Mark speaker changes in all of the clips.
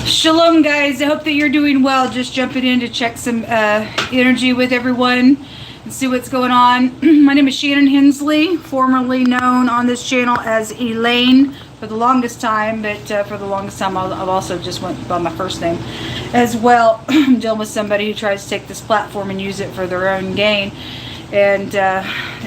Speaker 1: Shalom, guys. I hope that you're doing well. Just jumping in to check some energy with everyone and see what's going on. My name is Shannon Hensley, formerly known on this channel as Elaine for the longest time, but for the longest time I've also just went by my first name as well. I'm dealing with somebody who tries to take this platform and use it for their own gain. And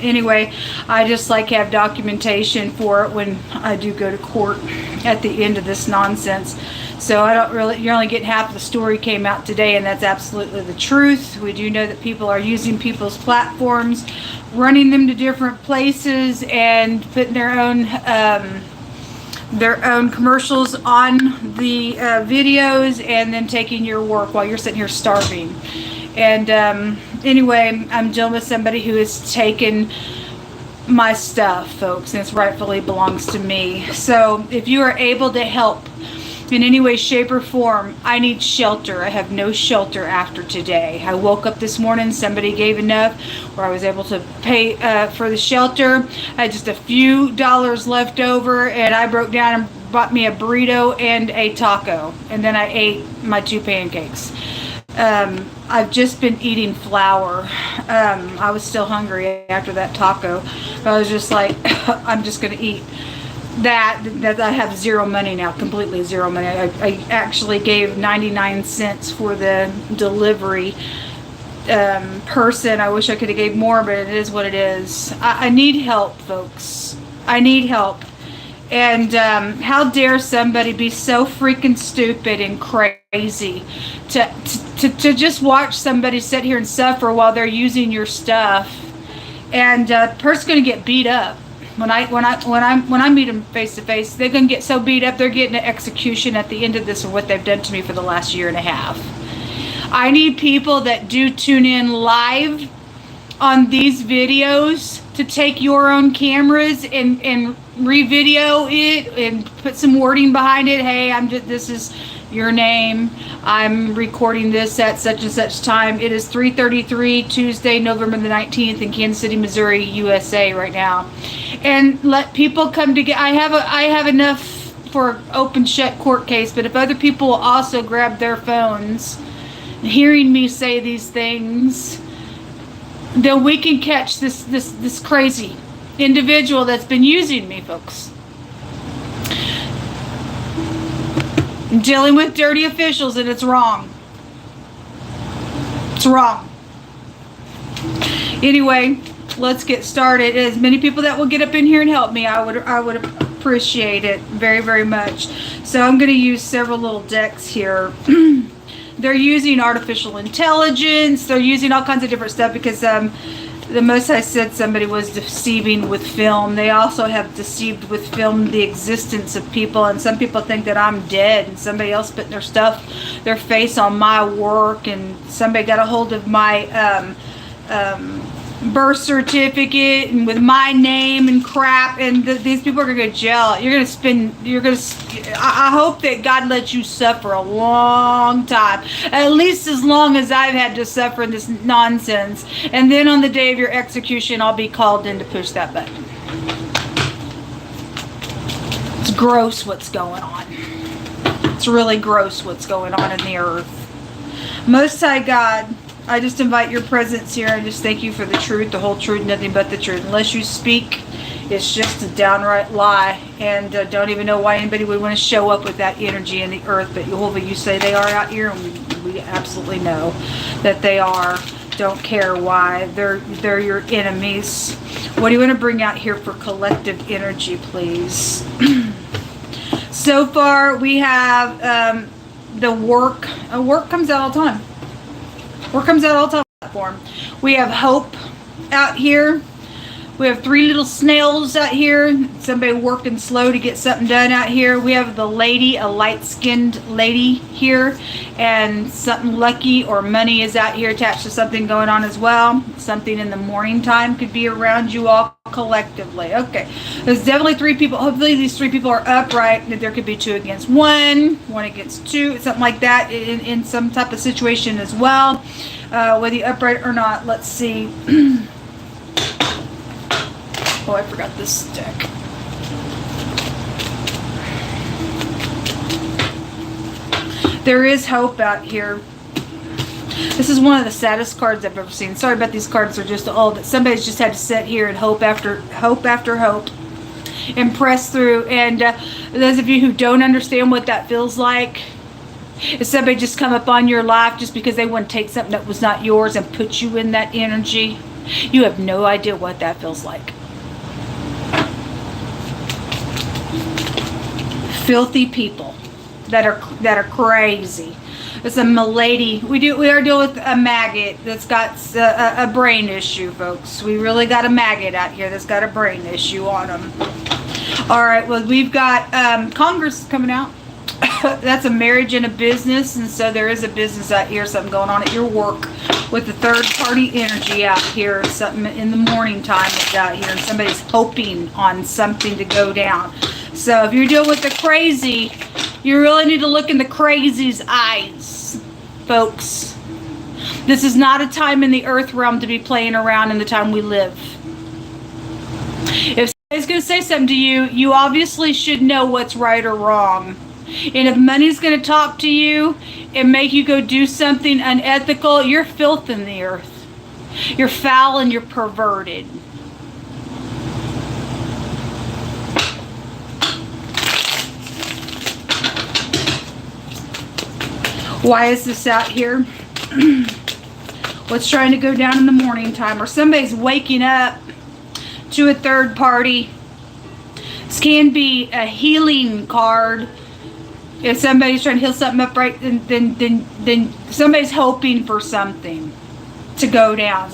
Speaker 1: anyway, I just like have documentation for it when I do go to court at the end of this nonsense. So I don't really, you're only getting half the story came out today, and that's absolutely the truth. We do know that people are using people's platforms, running them to different places, and putting their own commercials on the videos, and then taking your work while you're sitting here starving. And anyway, I'm dealing with somebody who has taken my stuff, folks, and it rightfully belongs to me. So if you are able to help in any way, shape, or form, I need shelter. I have no shelter after today. I woke up this morning, somebody gave enough where I was able to pay for the shelter. I had just a few dollars left over, and I broke down and bought me a burrito and a taco, and then I ate my 2 pancakes. I've just been eating flour. I was still hungry after that taco. I was just like, I'm just going to eat that I have zero money now, completely zero money. I actually gave 99 cents for the delivery person. I wish I could have gave more, but it is what it is. I need help, folks. I need help. And how dare somebody be so freaking stupid and crazy to just watch somebody sit here and suffer while they're using your stuff, and the person's going to get beat up. When I meet them face to face, they're going to get so beat up they're getting an execution at the end of this, or what they've done to me for the last year and a half. I need people that do tune in live on these videos to take your own cameras and re-video it and put some wording behind it. Hey, this is your name. I'm recording this at such and such time. It is 3:33 Tuesday, November the 19th in Kansas City, Missouri, USA right now. And let people come together. I have enough for open shut court case, but if other people will also grab their phones, hearing me say these things, then we can catch this crazy individual that's been using me, folks. I'm dealing with dirty officials, and it's wrong. It's wrong. Anyway, let's get started. As many people that will get up in here and help me, I would appreciate it very, very much. So I'm going to use several little decks here. They're using artificial intelligence. They're using all kinds of different stuff because the most I said somebody was deceiving with film. They also have deceived with film the existence of people, and some people think that I'm dead, and somebody else putting their face on my work, and somebody got a hold of my birth certificate and with my name and crap, and these people are gonna go to jail. I hope that God lets you suffer a long time, at least as long as I've had to suffer in this nonsense, and then on the day of your execution I'll be called in to push that button. It's gross what's going on. It's really gross what's going on in the earth. Most High God, I just invite your presence here and just thank you for the truth, the whole truth, nothing but the truth. Unless you speak, it's just a downright lie, and don't even know why anybody would want to show up with that energy in the earth. But Jehovah, you say they are out here, and we absolutely know that they are. Don't care why. They're your enemies. What do you want to bring out here for collective energy, please? So far, we have the work. Work comes out all the time. Work comes out all the time. Platform. We have hope out here. We have 3 little snails out here. Somebody working slow to get something done out here. We have the lady, a light-skinned lady here, and something lucky or money is out here attached to something going on as well. Something in the morning time could be around you all collectively. Okay, there's definitely 3 people. Hopefully these 3 people are upright. There could be 2 against 1, 1 against 2, something like that in some type of situation as well. Whether you're upright or not, let's see. Oh, I forgot this deck. There is hope out here. This is one of the saddest cards I've ever seen. Sorry about these cards, they're just old. But somebody's just had to sit here and hope after hope after hope and press through. And those of you who don't understand what that feels like, if somebody just come up on your life just because they want to take something that was not yours and put you in that energy, you have no idea what that feels like. Filthy people that are crazy. It's a lady. We are dealing with a maggot that's got a brain issue, folks. We really got a maggot out here that's got a brain issue on them. All right. Well, we've got Congress coming out. That's a marriage and a business, and so there is a business out here, something going on at your work with the third party energy out here. Something in the morning time is out here, and somebody's hoping on something to go down. So if you're dealing with the crazy, you really need to look in the crazy's eyes, folks. This is not a time in the earth realm to be playing around in the time we live. If somebody's going to say something to you, you obviously should know what's right or wrong. And if money's going to talk to you and make you go do something unethical, you're filth in the earth. You're foul and you're perverted. Why is this out here? What's trying to go down in the morning time? Or somebody's waking up to a third party. This can be a healing card. If somebody's trying to heal something up, right, then somebody's hoping for something to go down.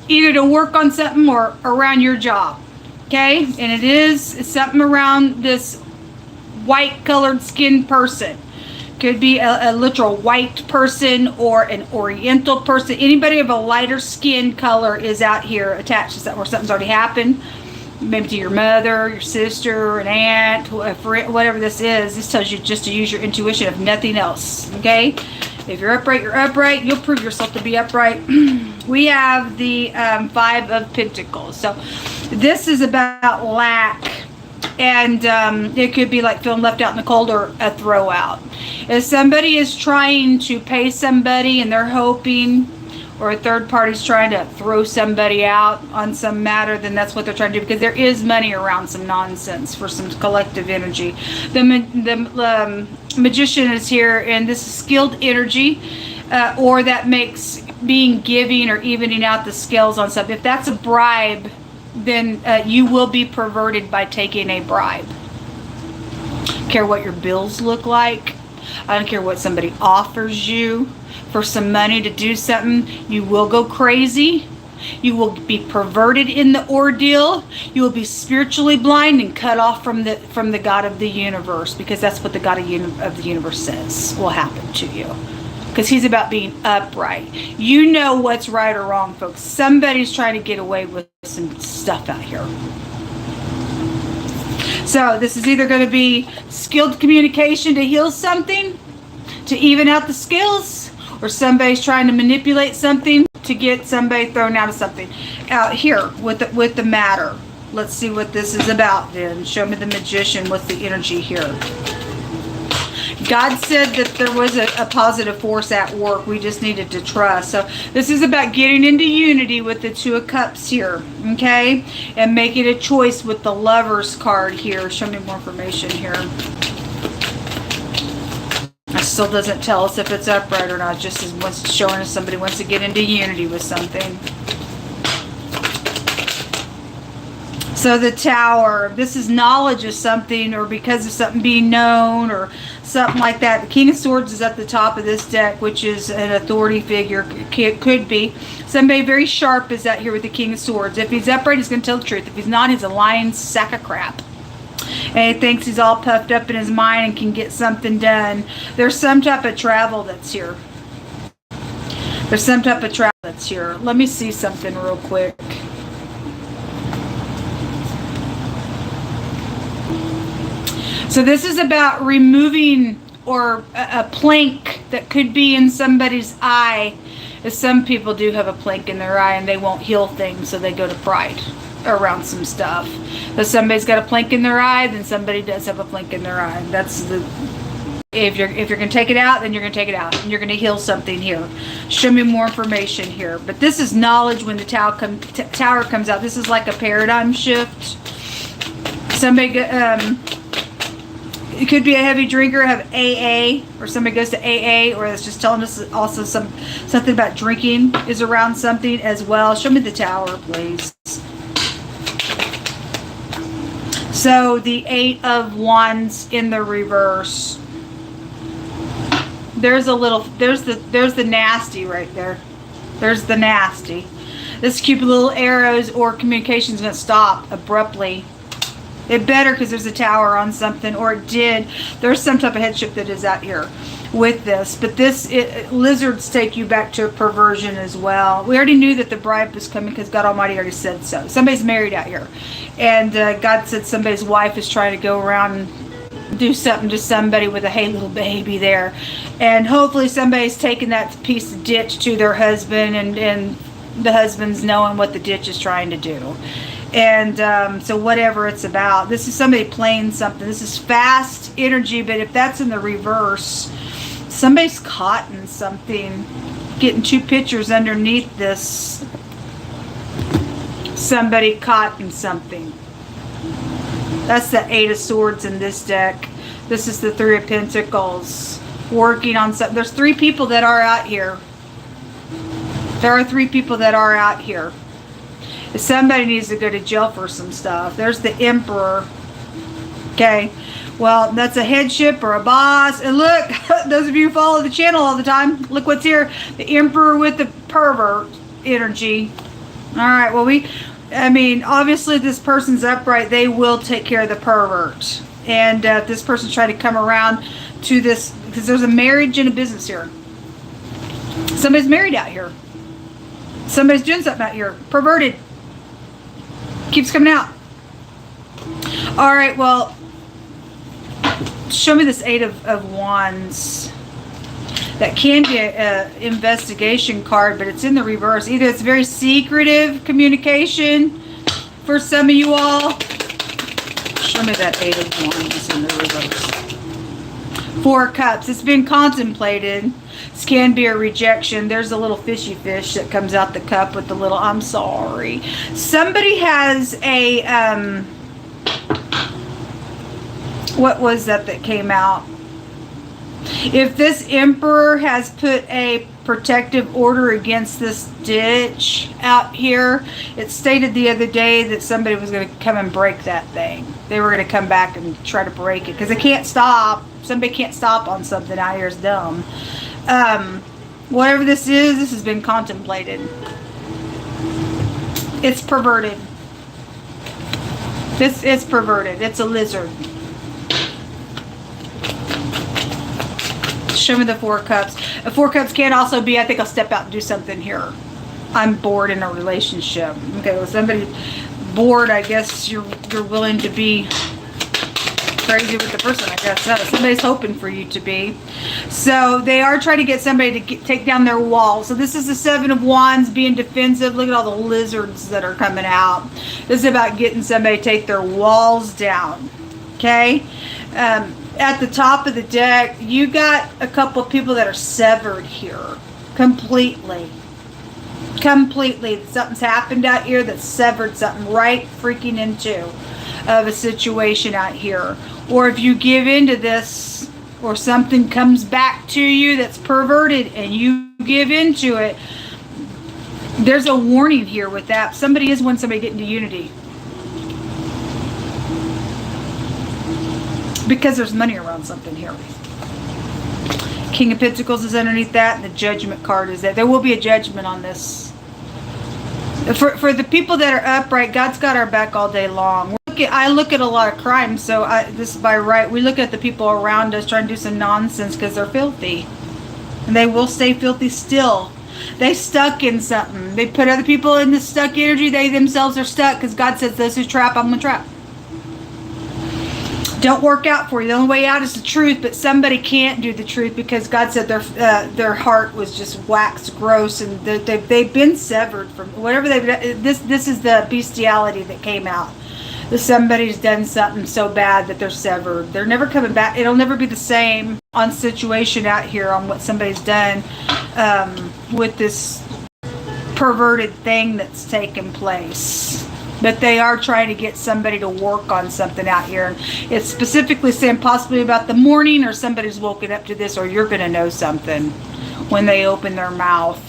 Speaker 1: Either to work on something or around your job. Okay? And it's something around this white colored skin person. Could be a literal white person or an oriental person. Anybody of a lighter skin color is out here attached to something, or something's already happened. Maybe to your mother, your sister, an aunt, whatever this is. This tells you just to use your intuition, if nothing else. Okay? If you're upright, you're upright. You'll prove yourself to be upright. We have the Five of Pentacles. So this is about lack. And it could be like feeling left out in the cold or a throw out. If somebody is trying to pay somebody and they're hoping, or a third party's trying to throw somebody out on some matter, then that's what they're trying to do, because there is money around some nonsense for some collective energy. The Magician is here, and this is skilled energy, or that makes being giving or evening out the scales on something. If that's a bribe, then you will be perverted by taking a bribe. Care what your bills look like. I don't care what somebody offers you for some money to do something. You will go crazy. You will be perverted in the ordeal. You will be spiritually blind and cut off from the God of the universe, because that's what the God of the universe says will happen to you. Because he's about being upright. You know what's right or wrong, folks. Somebody's trying to get away with some stuff out here. So this is either going to be skilled communication to heal something, to even out the scales, or somebody's trying to manipulate something to get somebody thrown out of something. Out here with the matter. Let's see what this is about then. Show me the Magician. What's the energy here? God said that there was a positive force at work. We just needed to trust. So this is about getting into unity with the Two of Cups here. Okay? And making a choice with the Lover's card here. Show me more information here. It still doesn't tell us if it's upright or not. Just as showing us somebody wants to get into unity with something. So the Tower, this is knowledge of something, or because of something being known, or something like that. The King of Swords is at the top of this deck, which is an authority figure. It could be. Somebody very sharp is out here with the King of Swords. If he's upright, he's going to tell the truth. If he's not, he's a lying sack of crap. And he thinks he's all puffed up in his mind and can get something done. There's some type of travel that's here. There's some type of travel that's here. Let me see something real quick. So this is about removing or a plank that could be in somebody's eye. As some people do have a plank in their eye and they won't heal things, so they go to pride around some stuff. If somebody's got a plank in their eye, then somebody does have a plank in their eye. That's the If you're going to take it out, then you're going to take it out. And you're going to heal something here. Show me more information here. But this is knowledge when the tower comes out. This is like a paradigm shift. Somebody, it could be a heavy drinker, have AA, or somebody goes to AA, or it's just telling us also something about drinking is around something as well. Show me the tower, please. So the 8 of Wands in the reverse. There's the nasty right there. There's the nasty. This cupid little arrows or communication's gonna stop abruptly. It better, because there's a tower on something, or it did. There's some type of headship that is out here with this. But lizards take you back to a perversion as well. We already knew that the bride was coming because God Almighty already said so. Somebody's married out here. And God said somebody's wife is trying to go around and do something to somebody with a hey little baby there. And hopefully somebody's taking that piece of ditch to their husband, and the husband's knowing what the ditch is trying to do. And so whatever it's about, this is somebody playing something. This is fast energy, but if that's in the reverse, somebody's caught in something. Getting 2 pictures underneath this. Somebody caught in something. That's the 8 of Swords in this deck. This is the 3 of Pentacles. Working on something. There's 3 people that are out here. There are 3 people that are out here. Somebody needs to go to jail for some stuff. There's the Emperor. Okay. Well, that's a headship or a boss. And look, those of you who follow the channel all the time, look what's here. The Emperor with the pervert energy. All right. Well, obviously if this person's upright, they will take care of the pervert. And this person's trying to come around to this, because there's a marriage and a business here. Somebody's married out here. Somebody's doing something out here. Perverted. Keeps coming out. All right, well, show me this 8 of Wands. That can be an investigation card, but it's in the reverse. Either it's very secretive communication for some of you all. Show me that 8 of Wands in the reverse. 4 Cups. It's been contemplated. This can be a rejection. There's a little fishy fish that comes out the cup with the little, I'm sorry. Somebody has a, what was that came out? If this Emperor has put a protective order against this ditch out here, it stated the other day that somebody was going to come and break that thing. They were going to come back and try to break it because they can't stop. Somebody can't stop on something out here is dumb. Whatever this has been contemplated. It's perverted. It's perverted. It's a lizard. Show me the 4 Cups. The 4 Cups can also be, I think I'll step out and do something here. I'm bored in a relationship. Okay, well, somebody bored, I guess you're willing to be crazy with the person, I guess. So somebody's hoping for you to be. So they are trying to get somebody to take down their wall. So this is the 7 of Wands being defensive. Look at all the lizards that are coming out. This is about getting somebody to take their walls down. Okay? At the top of the deck, you got a couple of people that are severed here. Completely. Something's happened out here that's severed something right freaking into of a situation out here. Or if you give into this, or something comes back to you that's perverted and you give into it, there's a warning here with that. Somebody is wanting somebody to get into unity. Because there's money around something here. King of Pentacles is underneath that, and the Judgment card is there. There will be a judgment on this. For the people that are upright, God's got our back all day long. I look at a lot of crime, so this is by right. We look at the people around us trying to do some nonsense because they're filthy. And they will stay filthy still. They stuck in something. They put other people in the stuck energy. They themselves are stuck because God says, those who trap, I'm going to trap. Don't work out for you. The only way out is the truth, but somebody can't do the truth because God said their heart was just waxed gross, and they've been severed from whatever they've done. This is the bestiality that came out. Somebody's done something so bad that they're severed. They're never coming back. It'll never be the same on situation out here on what somebody's done with this perverted thing that's taken place. But they are trying to get somebody to work on something out here. It's specifically saying possibly about the morning, or somebody's woken up to this, or you're going to know something when they open their mouth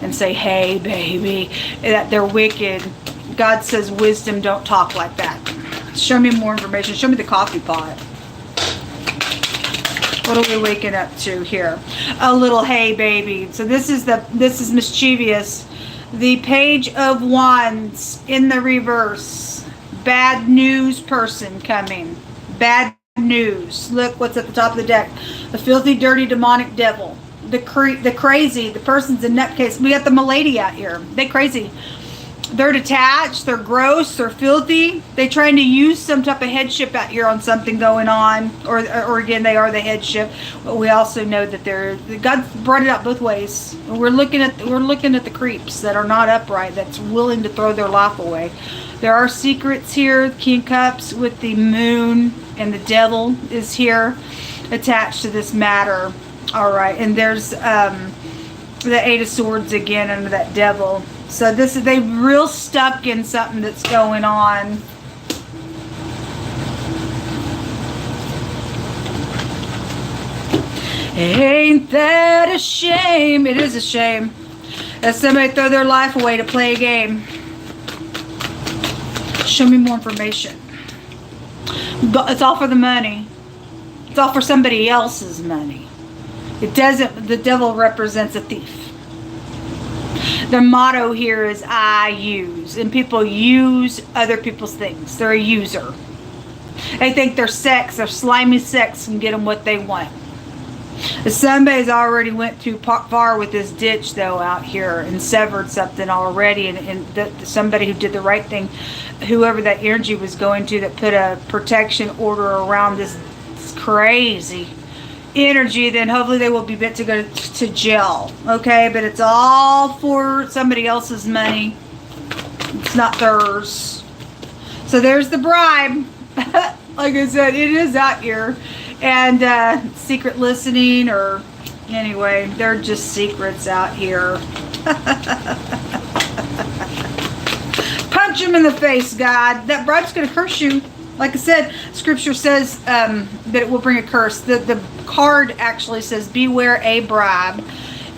Speaker 1: and say, hey, baby, that they're wicked. God says wisdom, don't talk like that. Show me more information. Show me the coffee pot. What are we waking up to here? A little hey, baby. So this is mischievous. The Page of Wands in the reverse. Bad news person coming. Bad news. Look what's at the top of the deck. The filthy, dirty, demonic devil. The crazy. The person's a nutcase. We got the milady out here. They crazy. They're detached, they're gross, they're filthy. They're trying to use some type of headship out here on something going on, or again, they are the headship. But we also know that God brought it out both ways. We're looking at the creeps that are not upright, that's willing to throw their life away. There are secrets here. King of Cups with the moon and the devil is here attached to this matter. All right, and there's the Eight of Swords again under that devil. So they real stuck in something that's going on. Ain't that a shame? It is a shame that somebody throw their life away to play a game. Show me more information. It's all for the money. It's all for somebody else's money. It doesn't. The devil represents a thief. Their motto here is I use. And people use other people's things. They're a user. They think their slimy sex can get them what they want. Somebody's already went too far with this ditch though out here and severed something already. And somebody who did the right thing, whoever that energy was going to, that put a protection order around this crazy energy, then hopefully they will be bit to go to jail. Okay, but it's all for somebody else's money. It's not theirs. So there's the bribe. Like I said, it is out here. And secret listening, or anyway, they're just secrets out here. Punch him in the face, God. That bribe's going to curse you. Like I said, scripture says that it will bring a curse. The card actually says, beware a bribe,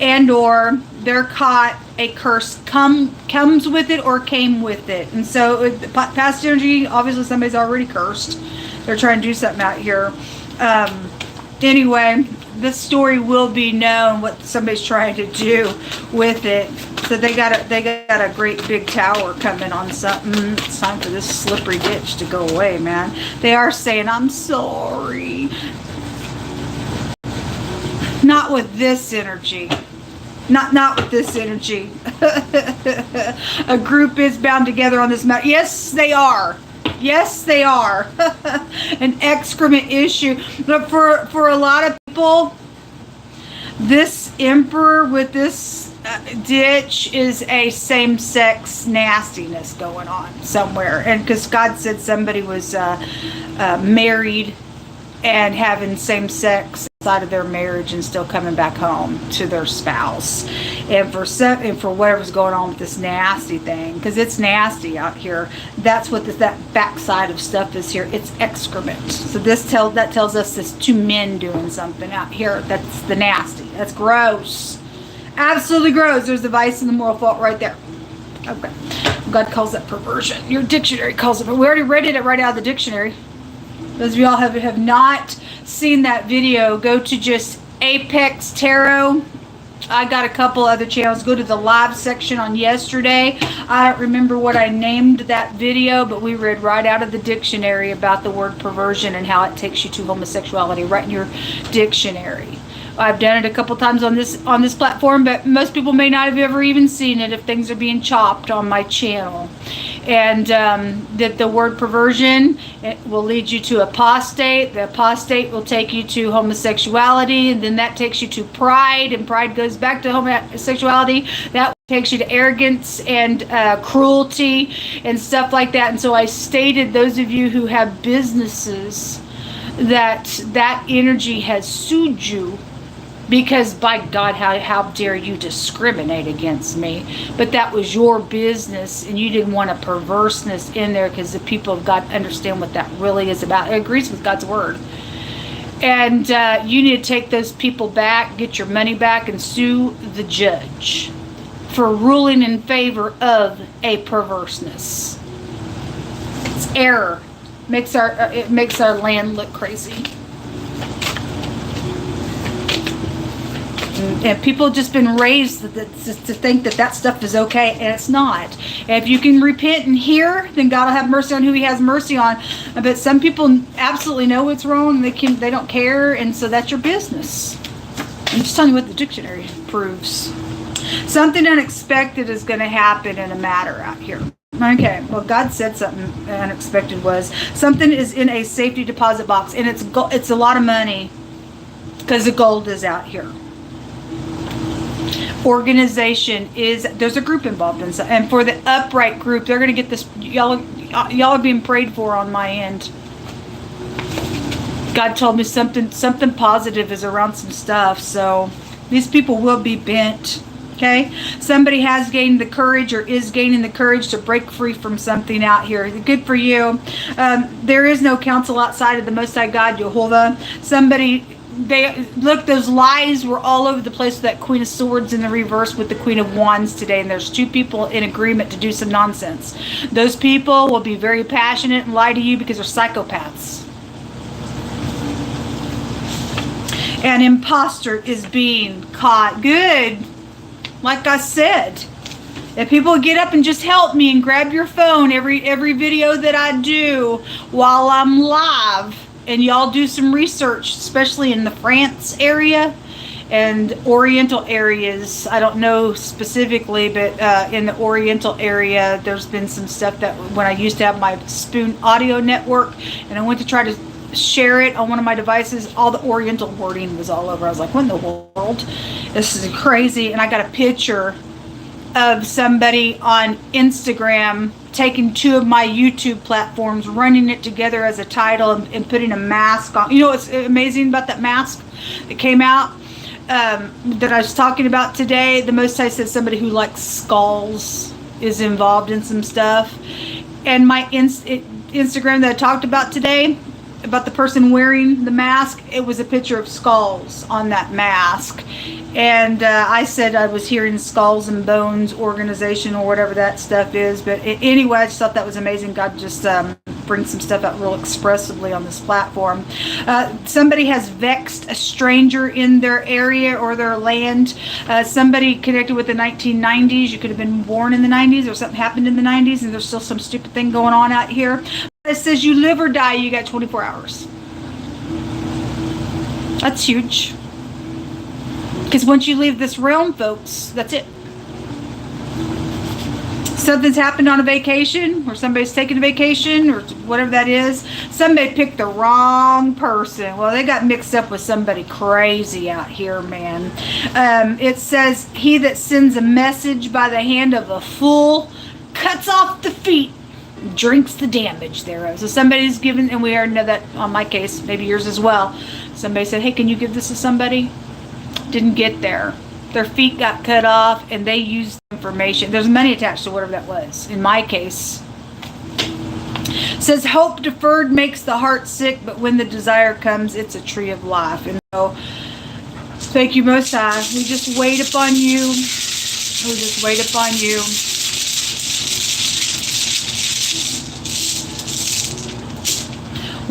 Speaker 1: and or they're caught, a curse comes with it or came with it. And so past energy, obviously somebody's already cursed. They're trying to do something out here. Anyway, this story will be known what somebody's trying to do with it. So they got a great big tower coming on something. It's time for this slippery ditch to go away, man. They are saying, I'm sorry. Not with this energy. Not with this energy. A group is bound together on this matter. Yes, they are. Yes, they are. An excrement issue. But for a lot of people, this emperor with this ditch is a same-sex nastiness going on somewhere. And because God said somebody was married and having same-sex outside of their marriage and still coming back home to their spouse. And for whatever's going on with this nasty thing, because it's nasty out here. That's what that backside of stuff is here. It's excrement. So that tells us there's two men doing something out here. That's the nasty. That's gross. Absolutely gross. There's the vice and the moral fault right there. Okay. God calls that perversion. Your dictionary calls it, but we already read it right out of the dictionary. Those of y'all have not seen that video, go to just Apex Tarot. I got a couple other channels. Go to the live section on yesterday. I don't remember what I named that video, but we read right out of the dictionary about the word perversion and how it takes you to homosexuality right in your dictionary. I've done it a couple times on this platform, but most people may not have ever even seen it if things are being chopped on my channel. And that the word perversion, it will lead you to apostate. The apostate will take you to homosexuality, and then that takes you to pride, and pride goes back to homosexuality. That takes you to arrogance and cruelty and stuff like that. And so I stated, those of you who have businesses, that energy has sued you, because by God, how dare you discriminate against me? But that was your business, and you didn't want a perverseness in there, because the people of God understand what that really is about. It agrees with God's word. And you need to take those people back, get your money back, and sue the judge for ruling in favor of a perverseness. It's error. It makes our land look crazy. And people have just been raised to think that stuff is okay, and it's not. And if you can repent and hear, then God will have mercy on who He has mercy on. But some people absolutely know what's wrong. They don't care, and so that's your business. I'm just telling you what the dictionary proves. Something unexpected is going to happen in a matter out here. Okay, well, God said something unexpected was. Something is in a safety deposit box, and it's a lot of money, because the gold is out here. Organization there's a group involved in something. And for the upright group, they're going to get this. Y'all are being prayed for on my end. God told me something positive is around some stuff. So these people will be bent. Okay, somebody has gained the courage, or is gaining the courage to break free from something out here. Good for you. There is no counsel outside of the Most High God, Jehovah. Those lies were all over the place with that Queen of Swords in the reverse with the Queen of Wands today, and there's two people in agreement to do some nonsense. Those people will be very passionate and lie to you because they're psychopaths. An imposter is being caught. Good. Like I said, if people get up and just help me and grab your phone every video that I do while I'm live, and y'all do some research, especially in the France area and Oriental areas. I don't know specifically, but in the Oriental area, there's been some stuff that when I used to have my Spoon audio network, and I went to try to share it on one of my devices, all the Oriental wording was all over. I was like, what in the world? This is crazy. And I got a picture of somebody on Instagram taking two of my YouTube platforms, running it together as a title, and putting a mask on. You know what's amazing about that mask that came out that I was talking about today? The Most High said somebody who likes skulls is involved in some stuff. And my Instagram that I talked about today, about the person wearing the mask, it was a picture of skulls on that mask. And I said I was hearing Skulls and Bones organization, or whatever that stuff is. But anyway, I just thought that was amazing. God just brings some stuff out real expressively on this platform. Somebody has vexed a stranger in their area or their land. Somebody connected with the 1990s. You could have been born in the 90s, or something happened in the 90s, and there's still some stupid thing going on out here. It says you live or die, you got 24 hours. That's huge. Because once you leave this realm, folks, that's it. Something's happened on a vacation, or somebody's taking a vacation, or whatever that is. Somebody picked the wrong person. Well, they got mixed up with somebody crazy out here, man. It says, he that sends a message by the hand of a fool cuts off the feet, drinks the damage thereof. So somebody's given, and we already know that on my case, maybe yours as well. Somebody said, hey, can you give this to somebody? Didn't get there. Their feet got cut off, and they used information. There's money attached to whatever that was. In my case, it says hope deferred makes the heart sick, but when the desire comes, it's a tree of life. And so, thank you, Most High. We just wait upon you. We just wait upon you.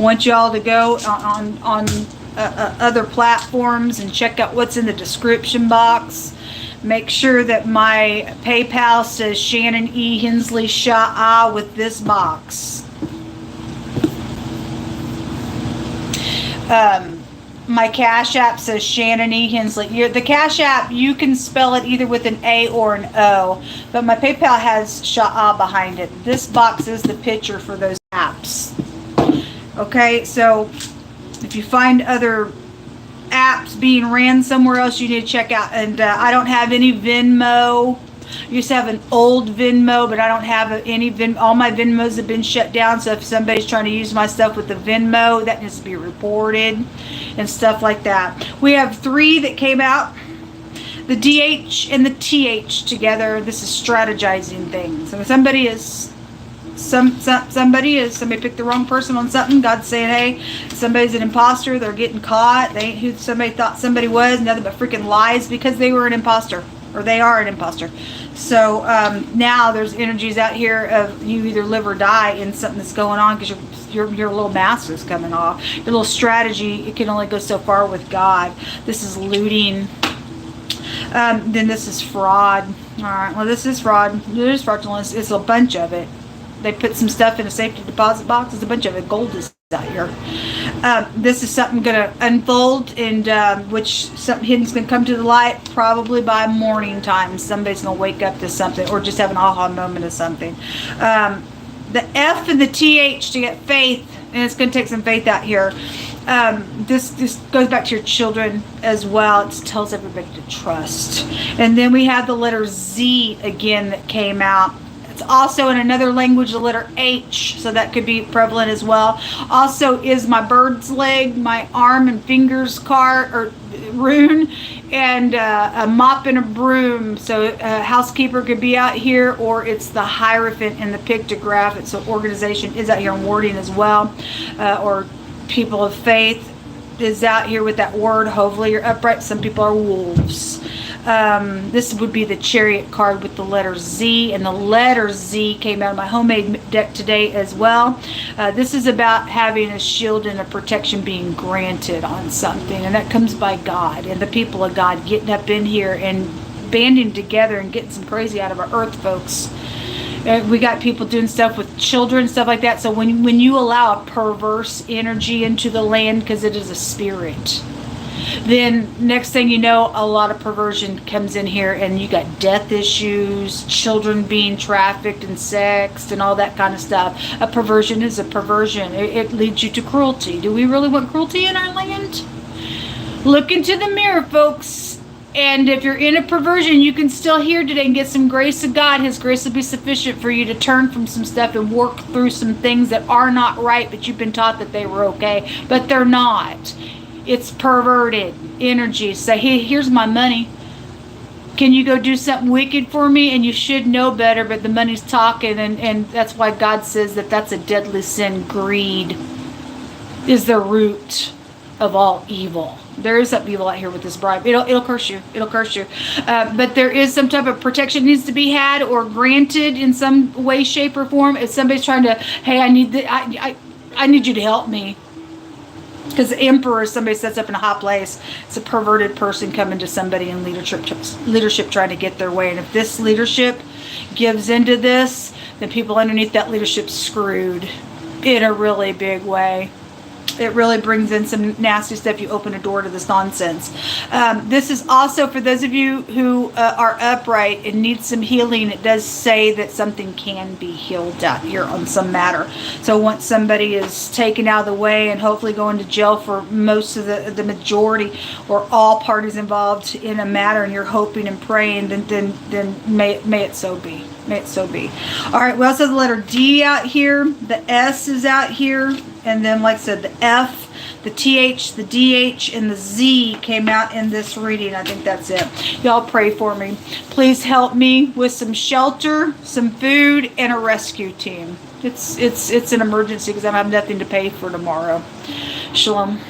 Speaker 1: Want y'all to go on other platforms and check out what's in the description box. Make sure that my PayPal says ShannanEHensley Shah with this box. My Cash App says ShannanEHensley. The Cash App, you can spell it either with an A or an O, but my PayPal has Shah behind it. This box is the picture for those apps. Okay, so if you find other apps being ran somewhere else, you need to check out. And I don't have any Venmo I used to have an old Venmo, but I don't have any Venmo. All my Venmos have been shut down. So if somebody's trying to use my stuff with the Venmo, that needs to be reported and stuff like that. We have 3 that came out. The DH and the TH together. This is strategizing things. And somebody picked the wrong person on something. God's saying, hey, somebody's an imposter. They're getting caught. They ain't who somebody thought somebody was. Nothing but freaking lies because they were an imposter, or they are an imposter. So now there's energies out here of you either live or die in something that's going on because your little mask is coming off. Your little strategy, it can only go so far with God. This is looting. Then this is fraud. All right, well, this is fraud. There's fraudulence. It's a bunch of it. They put some stuff in a safety deposit box. There's a bunch of it. Gold is out here. This is something going to unfold, and which something hidden's going to come to the light probably by morning time. Somebody's going to wake up to something, or just have an aha moment of something. The F and the TH to get faith, and it's going to take some faith out here. This goes back to your children as well. It tells everybody to trust. And then we have the letter Z again that came out. It's also in another language, the letter H, so that could be prevalent as well. Also is my bird's leg, my arm and fingers card or rune, and a mop and a broom. So a housekeeper could be out here, or it's the Hierophant and the pictograph. It's an organization is out here in warding as well, or people of faith is out here with that word. Hopefully you're upright. Some people are wolves. This would be the Chariot card with the letter Z, and the letter Z came out of my homemade deck today as well. This is about having a shield and a protection being granted on something, and that comes by God and the people of God getting up in here and banding together and getting some crazy out of our earth, folks. We got people doing stuff with children, stuff like that. So when you allow a perverse energy into the land, because it is a spirit, then next thing you know, a lot of perversion comes in here, and you got death issues, children being trafficked and sexed and all that kind of stuff. A perversion is a perversion. It leads you to cruelty. Do we really want cruelty in our land? Look into the mirror, folks. And if you're in a perversion, you can still hear today and get some grace of God. His grace will be sufficient for you to turn from some stuff and work through some things that are not right, but you've been taught that they were okay, but they're not. It's perverted energy. Say, hey, here's my money. Can you go do something wicked for me? And you should know better, but the money's talking, and that's why God says that that's a deadly sin. Greed is the root of all evil. There is some evil out here with this bribe. It'll curse you. It'll curse you. But there is some type of protection needs to be had or granted in some way, shape, or form. If somebody's trying to, hey, I need you to help me. Because the emperor is somebody sets up in a hot place. It's a perverted person coming to somebody in leadership trying to get their way. And if this leadership gives into this, then people underneath that leadership's screwed in a really big way. It really brings in some nasty stuff. You open a door to this nonsense. This is also for those of you who are upright and need some healing. It does say that something can be healed out here on some matter. So once somebody is taken out of the way and hopefully going to jail for most of the majority or all parties involved in a matter, and you're hoping and praying, then may it so be. May it so be. All right, we also have the letter D out here. The S is out here. And then, like I said, the F, the TH, the DH, and the Z came out in this reading. I think that's it. Y'all pray for me. Please help me with some shelter, some food, and a rescue team. It's an emergency because I have nothing to pay for tomorrow. Shalom.